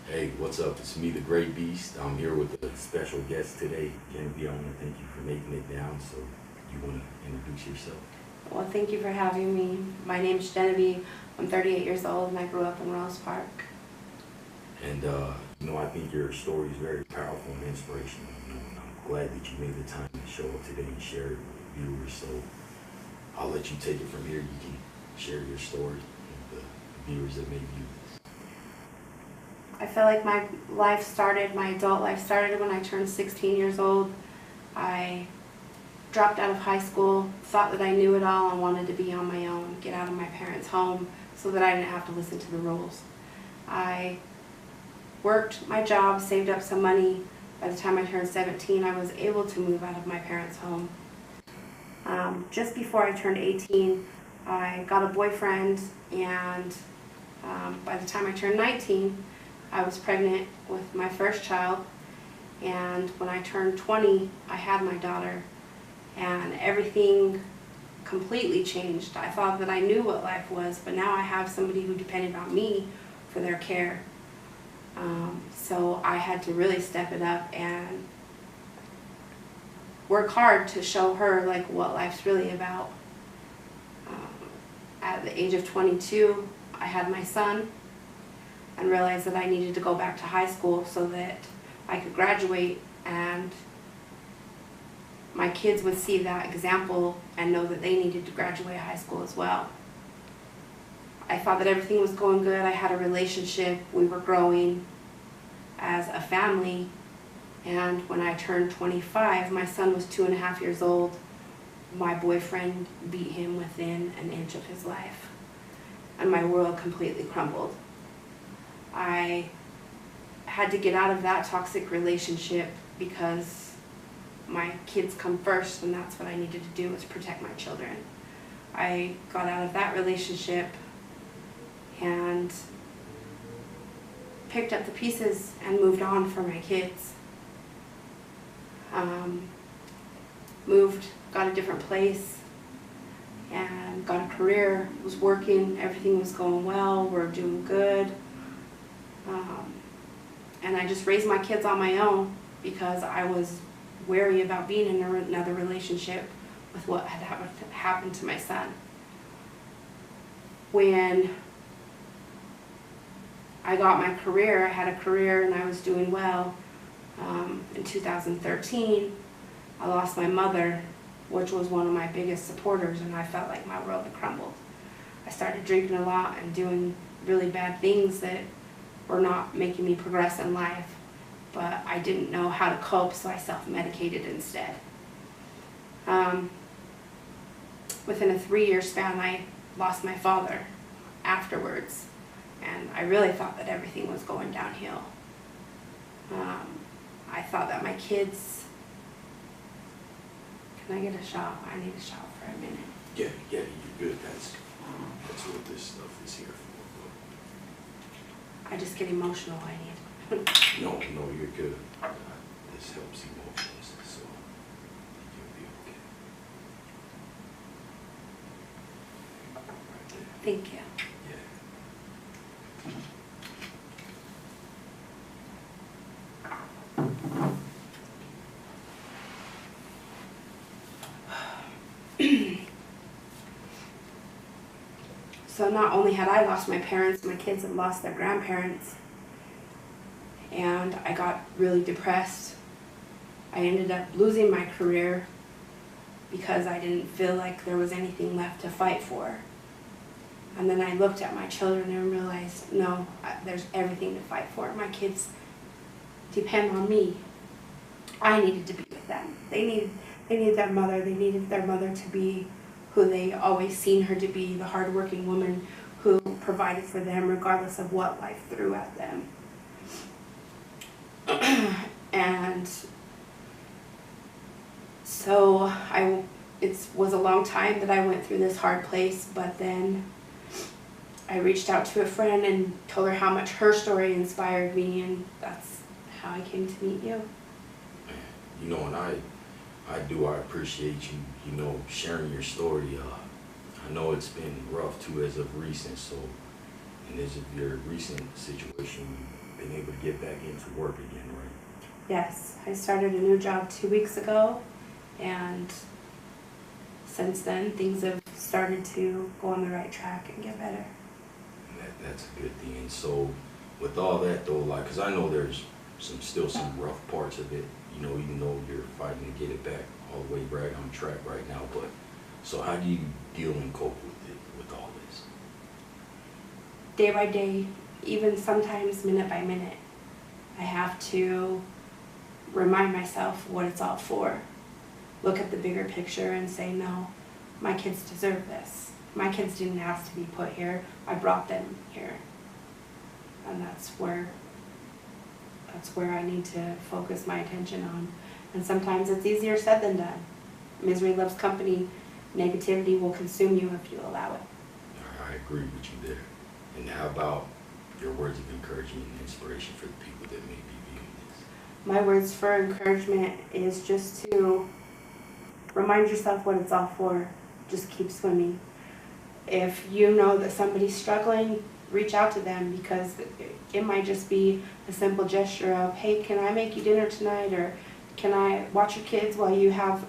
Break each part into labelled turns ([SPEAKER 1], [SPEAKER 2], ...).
[SPEAKER 1] Hey, what's up? It's me, the Great Beast. I'm here with a special guest today. Genevieve, I want to thank you for making it down. So, you want to introduce yourself?
[SPEAKER 2] Well, thank you for having me. My name is Genevieve. I'm 38 years old and I grew up in Rose Park.
[SPEAKER 1] And, I think your story is very powerful and inspirational. And I'm glad that you made the time to show up today and share it with viewers. So, I'll let you take it from here. You can share your story with the viewers that may view this.
[SPEAKER 2] I feel like my adult life started when I turned 16 years old. I dropped out of high school, thought that I knew it all and wanted to be on my own, get out of my parents' home so that I didn't have to listen to the rules. I worked my job, saved up some money. By the time I turned 17, I was able to move out of my parents' home. Just before I turned 18, I got a boyfriend, and by the time I turned 19, I was pregnant with my first child, and when I turned 20, I had my daughter, and everything completely changed. I thought that I knew what life was, but now I have somebody who depended on me for their care. So I had to really step it up and work hard to show her like what life's really about. At the age of 22, I had my son and realized that I needed to go back to high school so that I could graduate and my kids would see that example and know that they needed to graduate high school as well. I thought that everything was going good. I had a relationship. We were growing as a family. And when I turned 25, my son was 2.5 years old. My boyfriend beat him within an inch of his life. And my world completely crumbled. I had to get out of that toxic relationship because my kids come first, and that's what I needed to do, was protect my children. I got out of that relationship and picked up the pieces and moved on for my kids. Moved, got a different place, and got a career, was working, everything was going well, we're doing good. And I just raised my kids on my own because I was wary about being in another relationship with what had happened to my son. When I got my career, I had a career and I was doing well. In 2013, I lost my mother, which was one of my biggest supporters, and I felt like my world had crumbled. I started drinking a lot and doing really bad things that were not making me progress in life, but I didn't know how to cope, so I self-medicated instead. Within a 3-year span, I lost my father afterwards, and I really thought that everything was going downhill. I thought that my kids... Can I get a shot? I need a shot for a minute.
[SPEAKER 1] Yeah, you're good. That's what this stuff is here for.
[SPEAKER 2] I just get emotional, I need.
[SPEAKER 1] No, you're good. This helps emotions, so you'll be okay. Right there.
[SPEAKER 2] Thank you.
[SPEAKER 1] Yeah.
[SPEAKER 2] So not only had I lost my parents, my kids had lost their grandparents, and I got really depressed. I ended up losing my career because I didn't feel like there was anything left to fight for. And then I looked at my children and realized, no, there's everything to fight for. My kids depend on me. I needed to be with them. They needed their mother. They needed their mother to be who they always seen her to be, the hardworking woman who provided for them regardless of what life threw at them. And so it was a long time that I went through this hard place, but then I reached out to a friend and told her how much her story inspired me, and that's how I came to meet you.
[SPEAKER 1] And I appreciate you, sharing your story. I know it's been rough too as of recent, so, and as of your recent situation, you've been been able to get back into work again, right?
[SPEAKER 2] Yes, I started a new job 2 weeks ago, and since then things have started to go on the right track and get better.
[SPEAKER 1] And that's a good thing. And so, with all that though, like, cause I know there's still some rough parts of it, you know, even though you're fighting to get it back all the way right on track right now. But so, how do you deal and cope with it, with all this?
[SPEAKER 2] Day by day, even sometimes minute by minute, I have to remind myself what it's all for. Look at the bigger picture and say, no, my kids deserve this. My kids didn't ask to be put here. I brought them here. And that's where I need to focus my attention on. And sometimes it's easier said than done. Misery loves company. Negativity will consume you if you allow it.
[SPEAKER 1] I agree with you there. And how about your words of encouragement and inspiration for the people that may be viewing this?
[SPEAKER 2] My words for encouragement is just to remind yourself what it's all for. Just keep swimming. If you know that somebody's struggling, reach out to them, because it might just be a simple gesture of, hey, can I make you dinner tonight? Or can I watch your kids while you have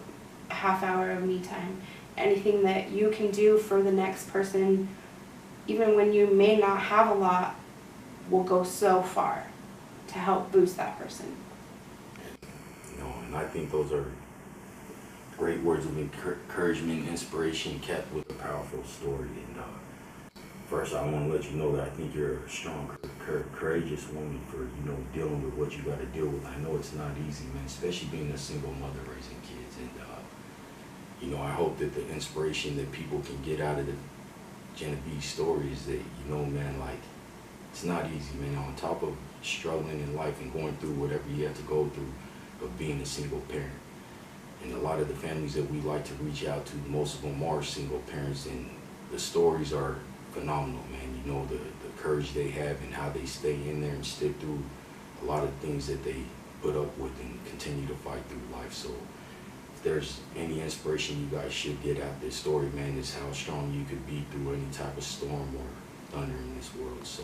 [SPEAKER 2] a half hour of me time? Anything that you can do for the next person, even when you may not have a lot, will go so far to help boost that person.
[SPEAKER 1] You know, and I think those are great words of encouragement, inspiration, capped with a powerful story. And first, I want to let you know that I think you're a strong, courageous woman for, you know, dealing with what you got to deal with. I know it's not easy, man, especially being a single mother raising kids. And you know, I hope that the inspiration that people can get out of the Genevieve story is that, you know, man, like, it's not easy, man. On top of struggling in life and going through whatever you have to go through of being a single parent. And a lot of the families that we like to reach out to, most of them are single parents, and the stories are phenomenal, man. You know, the courage they have and how they stay in there and stick through a lot of things that they put up with and continue to fight through life. So if there's any inspiration you guys should get out of this story, man, is how strong you could be through any type of storm or thunder in this world. So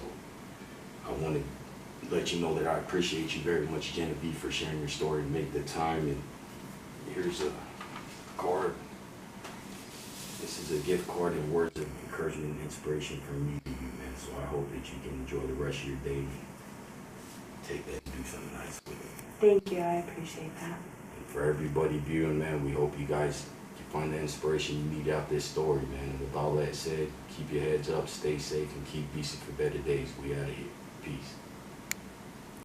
[SPEAKER 1] I want to let you know that I appreciate you very much, Genevieve, for sharing your story and make the time. And here's a card. This is a gift card and words of encouragement and inspiration from me to you, man. So I hope that you can enjoy the rest of your day. Take that and do something nice with it.
[SPEAKER 2] Thank you, I appreciate that.
[SPEAKER 1] And for everybody viewing, man, we hope you guys can find the inspiration you need out this story, man. And with all that said, keep your heads up, stay safe, and keep beasting for better days. We out of here. Peace.